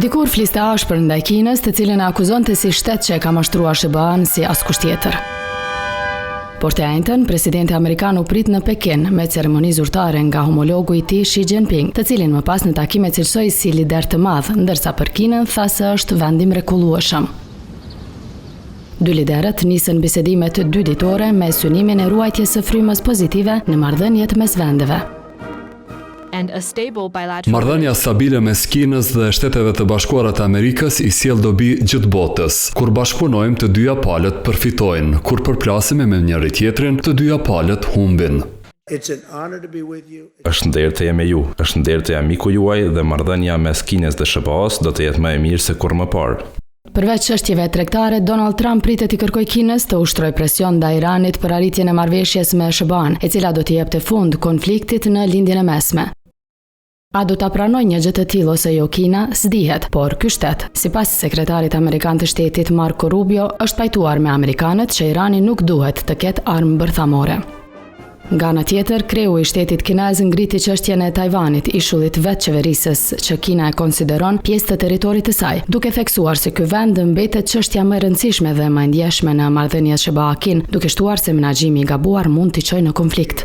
Dikur fliste ashpër ndaj Kinës, të cilën e akuzonte si shtet që e ka mashtruar SBA-n si askush tjetër. Por të njëjtën, presidenti amerikan u prit në Pekin me ceremoni zyrtare nga homologu i tij Xi Jinping, të cilin më pas në takim e cilësoi si lider të madh, ndërsa për Kinën tha se është vend i mrekullueshëm. Dy liderët nisën bisedimet 2 ditore me synimin e ruajtjes së frymës pozitive në marrëdhëniet mes vendeve. Marrëdhënia stabile mes Kinës dhe Shteteve të Bashkuara të Amerikës i sjell dobi gjithë botës. Kur bashkëpunojmë, të dyja palët përfitojnë. Kur përplasemi me njëri tjetrin, të dyja palët humbin. Është nder të jem me ju, është nder të jam miku juaj dhe marrëdhënia mes Kinës dhe SBA-s do të jetë më e mirë se kur më parë. Përveç çështjeve tregtare, Donald Trump pritet i kërkojë Kinës të ushtrojë presion ndaj Iranit për arritjen e marrëveshjes me SBA-n, e cila do të jepte fund konfliktit në lindjen e mesme. A do ta pranojë një gjë të tillë ose jo Kina, s'dihet, por ky shtet, sipas sekretarit amerikan të shtetit Marco Rubio, është pajtuar me amerikanët që Irani nuk duhet të ketë armë bërthamore. Nga ana tjetër, kreu i shtetit kinez ngriti çështjen e Tajvanit, ishullit vetë qeverisës që Kina e konsideron pjesë të territorit të saj, duke theksuar se ky vend mbetet çështja më e rëndësishme dhe më e ndjeshme në marrëdhëniet SBA-Kin, duke shtuar se menaxhimi i gabuar mund t'i çojë në konflikt.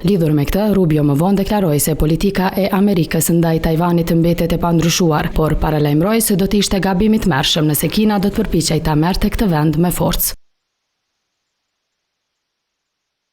Lidhur me këtë, Rubio më vonë deklaroi se politika e Amerikës ndaj Tajvanit mbetet e pandryshuar, por paralajmëroi se do të ishte gabim i tmerrshëm nëse Kina do të përpiqej ta merrte këtë vend me forcë.